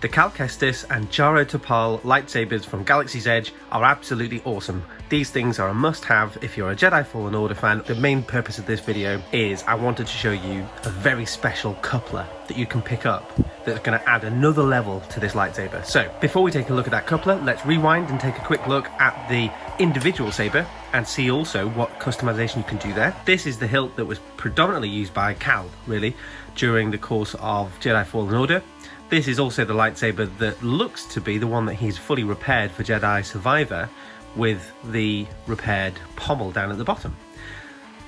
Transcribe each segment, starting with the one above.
The Cal Kestis and Jaro Tapal lightsabers from Galaxy's Edge are absolutely awesome. These things are a must-have if you're a Jedi Fallen Order fan. The main purpose of this video is I wanted to show you a very special coupler that you can pick up that's going to add another level to this lightsaber. So before we take a look at that coupler, let's rewind and take a quick look at the individual saber and see also what customization you can do there. This is the hilt that was predominantly used by Cal, really, during the course of Jedi Fallen Order. This is also the lightsaber that looks to be the one that he's fully repaired for Jedi Survivor, with the repaired pommel down at the bottom.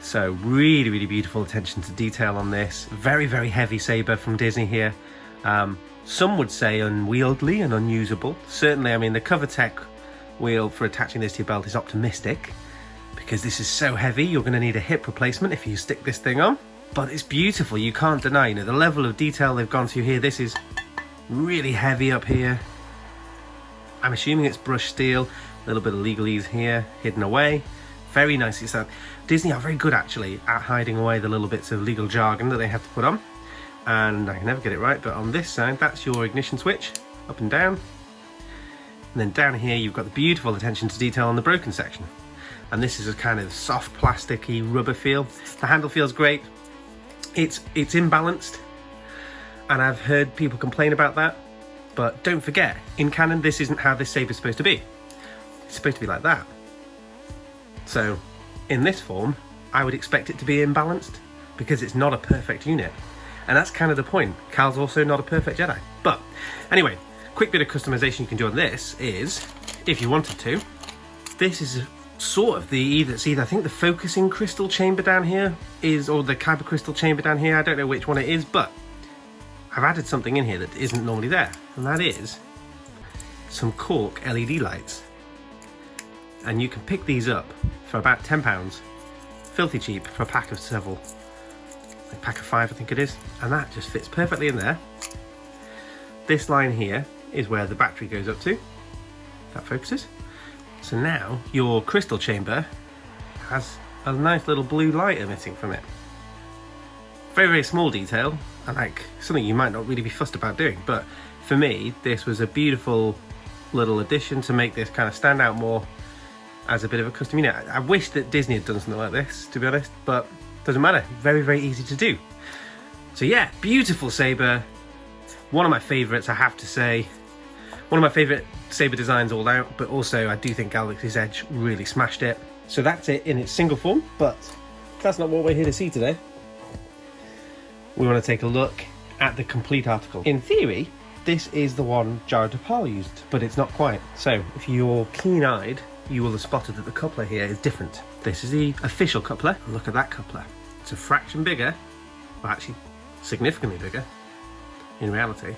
So really beautiful attention to detail on this. Very heavy saber from Disney here. Some would say unwieldy and unusable. Certainly, I mean, the cover tech wheel for attaching this to your belt is optimistic, because this is so heavy you're going to need a hip replacement if you stick this thing on. But it's beautiful, you can't deny, you know, the level of detail they've gone to here. This is really heavy up here. I'm assuming it's brushed steel. A little bit of legalese here, hidden away. Very nicely done. Disney are very good actually at hiding away the little bits of legal jargon that they have to put on. And I can never get it right, but on this side, that's your ignition switch, up and down. And then down here, you've got the beautiful attention to detail on the broken section. And this is a kind of soft, plasticky rubber feel. The handle feels great. It's imbalanced, and I've heard people complain about that, but don't forget, in canon, this isn't how this saber is supposed to be. It's supposed to be like that. So, in this form, I would expect it to be imbalanced, because it's not a perfect unit. And that's kind of the point. Cal's also not a perfect Jedi. But, anyway, quick bit of customization you can do on this is, if you wanted to, this is sort of it's either I think the focusing crystal chamber down here is, or the Kyber crystal chamber down here, I don't know which one it is, but I've added something in here that isn't normally there, and that is some cork LED lights. And you can pick these up for about £10, filthy cheap for a pack of several, a pack of 5 I think it is, and that just fits perfectly in there. This line here is where the battery goes up to, that focuses. So now your crystal chamber has a nice little blue light emitting from it. Very small detail, and like something you might not really be fussed about doing, but for me this was a beautiful little addition to make this kind of stand out more as a bit of a custom unit. I wish that Disney had done something like this, to be honest, but doesn't matter. Very easy to do. So yeah, beautiful saber. One of my favorites, I have to say. One of my favorite saber designs all out, but also I do think Galaxy's Edge really smashed it. So that's it in its single form, but that's not what we're here to see today. We want to take a look at the complete article. In theory, this is the one Jaro Tapal used, but it's not quite. So if you're keen-eyed, you will have spotted that the coupler here is different. This is the official coupler. Look at that coupler. It's a fraction bigger, well actually significantly bigger in reality.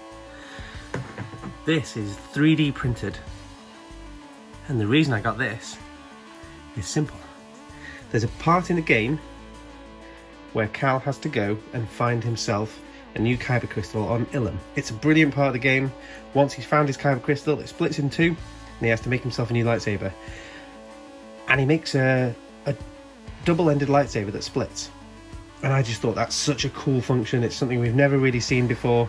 This is 3D printed, and the reason I got this is simple. There's a part in the game where Cal has to go and find himself a new Kyber crystal on Ilum. It's a brilliant part of the game. Once he's found his Kyber crystal, it splits in two, and he has to make himself a new lightsaber. And he makes a double-ended lightsaber that splits. And I just thought that's such a cool function. It's something we've never really seen before.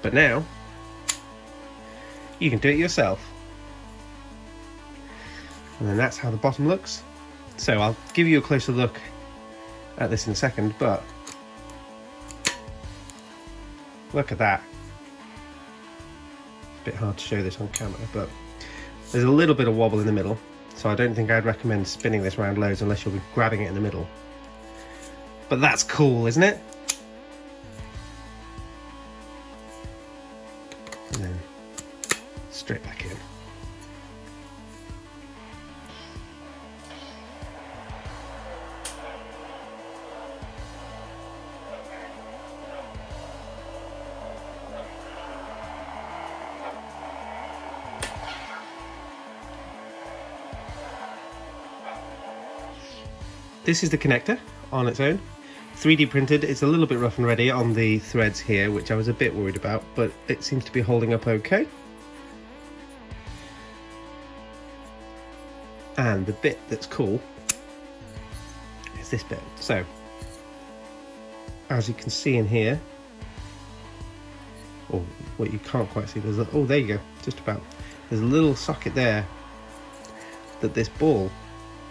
But now, you can do it yourself. And then that's how the bottom looks. So I'll give you a closer look at this in a second, but look at that. It's a bit hard to show this on camera, but there's a little bit of wobble in the middle, so I don't think I'd recommend spinning this round loads unless you'll be grabbing it in the middle. But that's cool, isn't it? And then straight back in. This is the connector on its own. 3D printed. It's a little bit rough and ready on the threads here, which I was a bit worried about, but it seems to be holding up okay. And the bit that's cool is this bit. So, as you can see in here, or what you can't quite see, there's oh, there you go, just about. There's a little socket there that this ball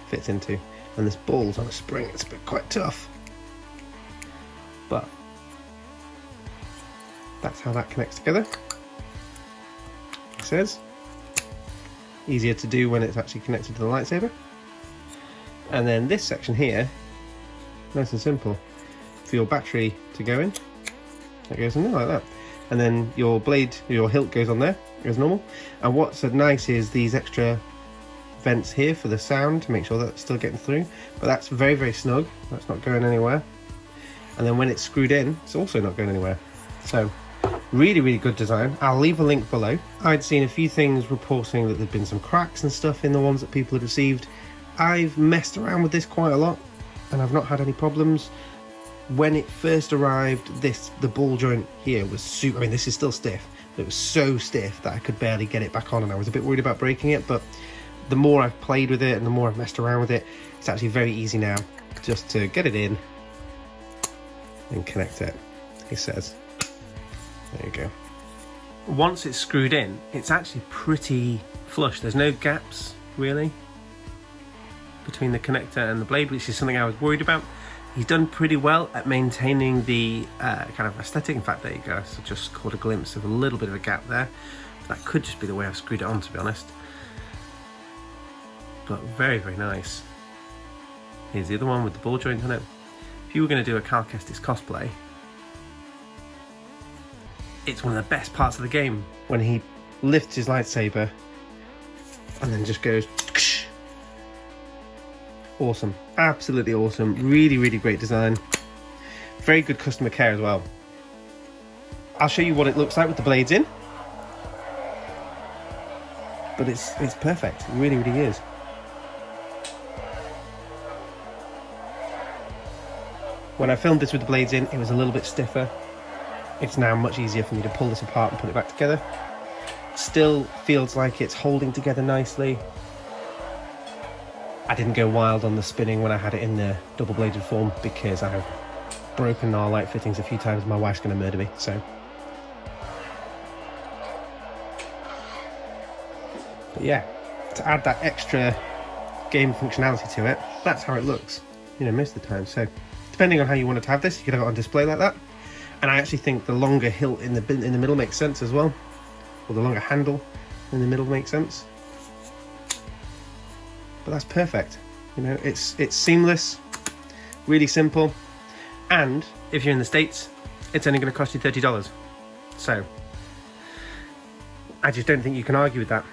fits into, and this ball's on a spring. It's quite tough, but that's how that connects together. It says easier to do when it's actually connected to the lightsaber. And then this section here, nice and simple, for your battery to go in. That goes in there like that. And then your blade, your hilt goes on there as normal. And what's nice is these extra vents here for the sound to make sure that's still getting through. But that's very, very snug. That's not going anywhere. And then when it's screwed in, it's also not going anywhere. So really, really good design. I'll leave a link below. I'd seen a few things reporting that there'd been some cracks and stuff in the ones that people had received. I've messed around with this quite a lot and I've not had any problems. When it first arrived, the ball joint here was super, I mean, this is still stiff, but it was so stiff that I could barely get it back on, and I was a bit worried about breaking it. But the more I've played with it and the more I've messed around with it, it's actually very easy now just to get it in and connect it. It says, there you go. Once it's screwed in, it's actually pretty flush. There's no gaps really between the connector and the blade, which is something I was worried about. He's done pretty well at maintaining the kind of aesthetic. In fact, there you go. So just caught a glimpse of a little bit of a gap there. That could just be the way I've screwed it on, to be honest. But very, very nice. Here's the other one with the ball joint on it. If you were going to do a Cal Kestis cosplay, it's one of the best parts of the game when he lifts his lightsaber and then just goes. Awesome, absolutely awesome. Really, really great design. Very good customer care as well. I'll show you what it looks like with the blades in. But it's perfect. It really, really is. When I filmed this with the blades in, it was a little bit stiffer. It's now much easier for me to pull this apart and put it back together. Still feels like it's holding together nicely. I didn't go wild on the spinning when I had it in the double bladed form because I've broken our light fittings a few times. My wife's going to murder me, so. But yeah, to add that extra game functionality to it, that's how it looks, you know, most of the time. So depending on how you wanted to have this, you could have it on display like that. And I actually think the longer hilt in the middle makes sense as well, or the longer handle in the middle makes sense. But that's perfect, you know, it's seamless, really simple, and if you're in the States, it's only going to cost you $30. So I just don't think you can argue with that.